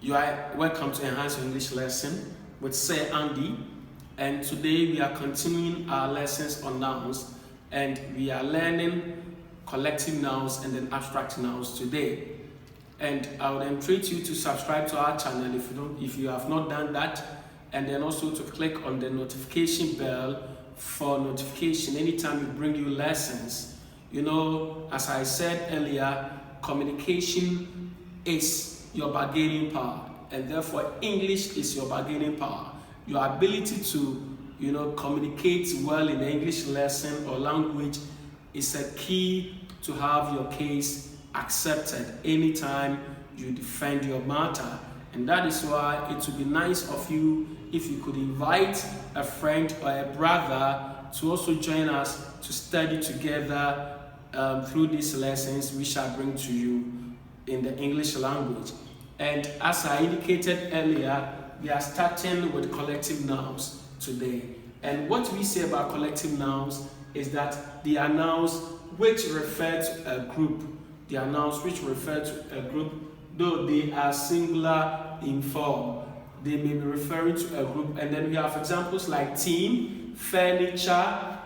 You are welcome to Enhance Your English Lesson with Sir Andy, and today we are continuing our lessons on nouns, and we are learning collective nouns and then abstract nouns today. And I would entreat you to subscribe to our channel if you have not done that, and then also to click on the notification bell for notification anytime we bring you lessons. You know, as I said earlier, communication is your bargaining power, and therefore English is your bargaining power. Your ability to, communicate well in the English lesson or language is a key to have your case accepted anytime you defend your matter. And that is why it would be nice of you if you could invite a friend or a brother to also join us to study together through these lessons we shall bring to you in the English language. And as I indicated earlier, we are starting with collective nouns today. And what we say about collective nouns is that they are nouns which refer to a group. They are nouns which refer to a group, though they are singular in form. They may be referring to a group. And then we have examples like team, furniture,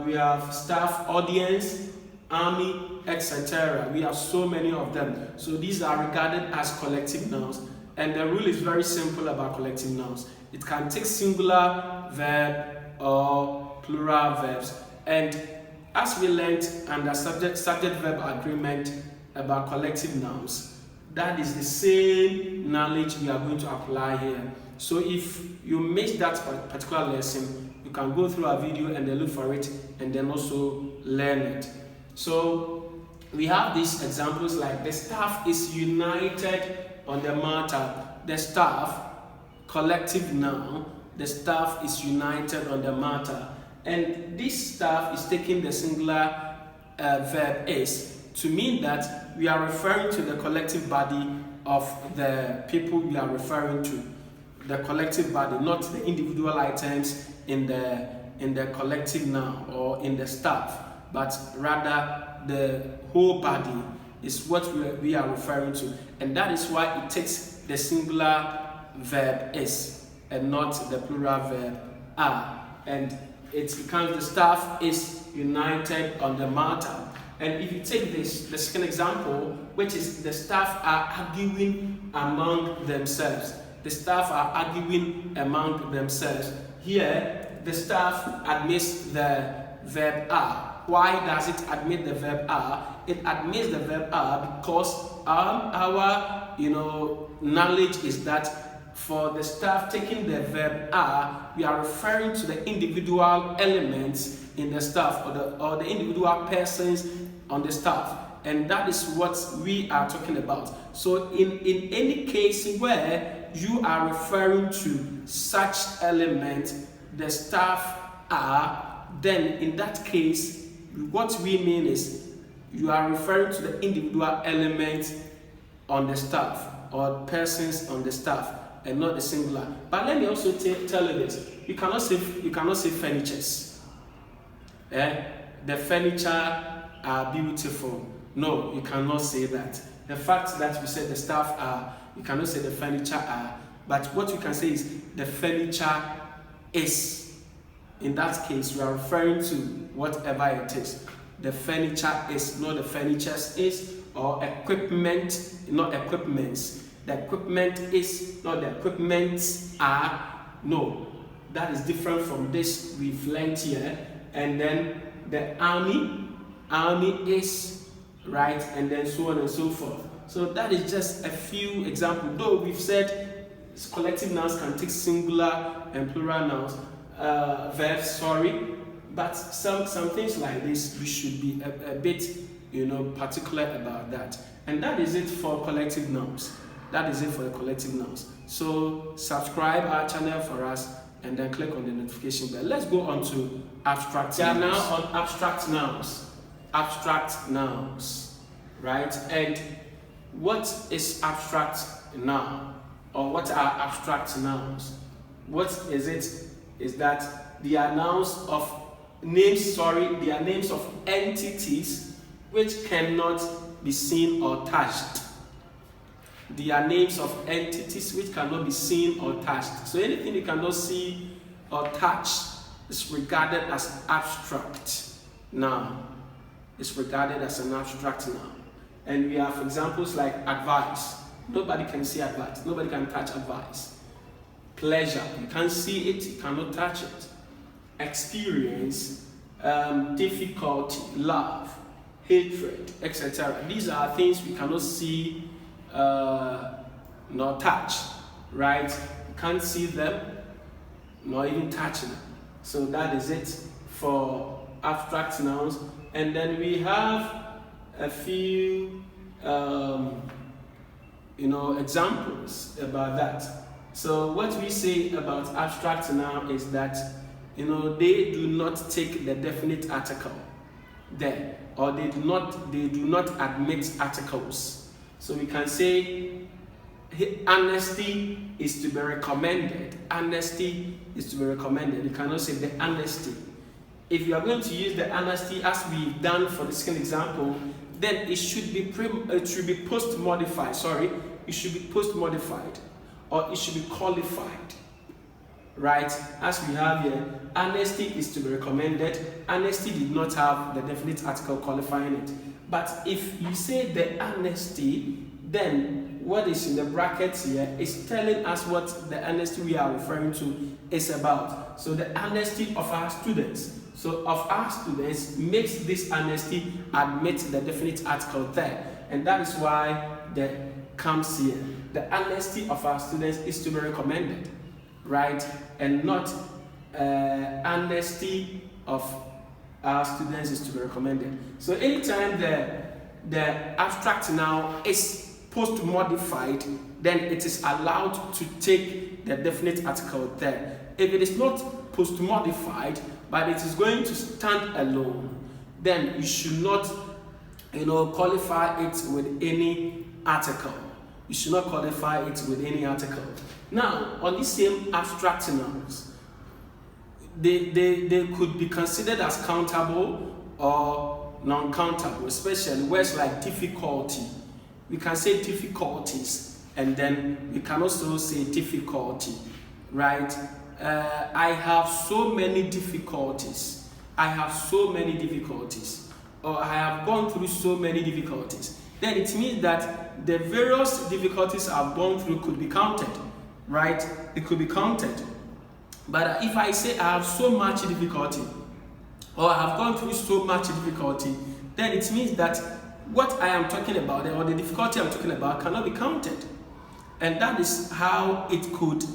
we have staff, audience, army, etc. We have so many of them. So these are regarded as collective nouns. And the rule is very simple about collective nouns. It can take singular verb or plural verbs. And as we learned under subject-verb agreement about collective nouns, that is the same knowledge we are going to apply here. So if you missed that particular lesson, you can go through our video and then look for it and then also learn it. So we have these examples like the staff is united on the matter. The staff, collective noun, the staff is united on the matter. And this staff is taking the singular verb is to mean that we are referring to the collective body of the people we are referring to. The collective body, not the individual items in the collective noun or in the staff, but rather the whole body is what we are referring to. And that is why it takes the singular verb is and not the plural verb are. And it becomes the staff is united on the matter. And if you take the second example, which is the staff are arguing among themselves. The staff are arguing among themselves. Here, the staff admits the verb are. Why does it admit the verb are? It admits the verb are because our knowledge is that for the staff taking the verb are, we are referring to the individual elements in the staff or the individual persons on the staff. And that is what we are talking about. So in any case where you are referring to such element, the staff are, then in that case, what we mean is you are referring to the individual element on the staff or persons on the staff and not the singular. But let me also tell you this: you cannot say furnitures. The furniture are beautiful. No, you cannot say that. The fact that we said the staff are, you cannot say the furniture are. But what you can say is the furniture is. In that case, we are referring to whatever it is. The furniture is, not the furnitures is, or equipment, not equipments. The equipment is, not the equipments are. No, that is different from this we've learned here. And then the army is, right? And then so on and so forth. So that is just a few examples. Though we've said collective nouns can take singular and plural nouns. Verbs, but some things like this we should be a bit particular about that. And that is it for collective nouns. That is it for the collective nouns. So subscribe our channel for us and then click on the notification bell. Let's go on to abstract nouns. We are now on abstract nouns. Abstract nouns, right? And what is abstract noun, or what are abstract nouns? What is it? Is that they are names of entities which cannot be seen or touched. They are names of entities which cannot be seen or touched. So anything you cannot see or touch is regarded as abstract noun. It's regarded as an abstract noun. And we have examples like advice. Nobody can see advice. Nobody can touch advice. Pleasure. You can't see it. You cannot touch it. Experience. Difficulty. Love. Hatred. Etc. These are things we cannot see nor touch. Right? You can't see them nor even touch them. So that is it for abstract nouns. And then we have a few examples about that. So what we say about abstract noun is that they do not take the definite article there, or they do not admit articles. So we can say honesty is to be recommended. Honesty is to be recommended. You cannot say the honesty. If you are going to use the honesty as we've done for the second example, then it should be post modified. It should be post modified, or it should be qualified, right? As we have here, honesty is to be recommended. Honesty did not have the definite article qualifying it. But if you say the honesty, then what is in the brackets here is telling us what the honesty we are referring to is about. So the honesty of our students. So of our students makes this honesty admit the definite article there. And that is why the comes here. The honesty of our students is to be recommended, right? And not honesty of our students is to be recommended. So anytime the abstract noun is post modified, then it is allowed to take the definite article there. If it is not post modified, but it is going to stand alone, then you should not qualify it with any article. You should not qualify it with any article. Now, on these same abstract nouns, they could be considered as countable or non-countable, especially words like difficulty. We can say difficulties, and then we can also say difficulty, right? I have so many difficulties. I have so many difficulties. Or I have gone through so many difficulties. Then it means that the various difficulties I've gone through could be counted, right? It could be counted. But if I say I have so much difficulty, or I have gone through so much difficulty, then it means that what I am talking about, or the difficulty I'm talking about, cannot be counted. And that is how it could,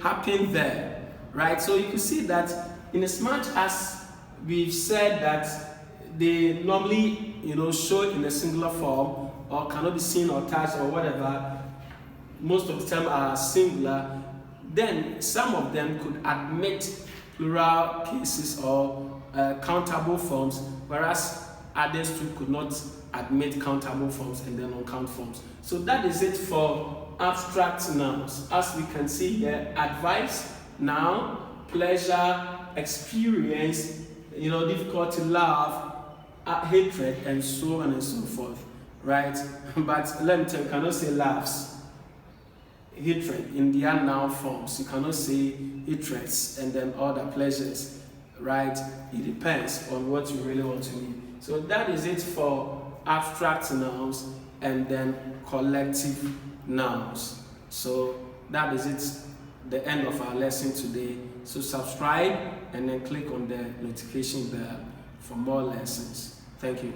happen there, right? So you can see that in as much as we've said that they normally, show in a singular form, or cannot be seen or touched or whatever, most of the time are singular, then some of them could admit plural cases or countable forms, whereas others too could not admit countable forms and then uncount forms. So that is it for abstract nouns. As we can see here, advice, noun, pleasure, experience, difficulty, love, hatred, and so on and so forth, right? But let me tell you, you cannot say loves, hatred in their noun forms. You cannot say hatreds and then other pleasures, right? It depends on what you really want to mean. So that is it for abstract nouns and then collective nouns. So that is it, the end of our lesson today. So subscribe and then click on the notification bell for more lessons. Thank you.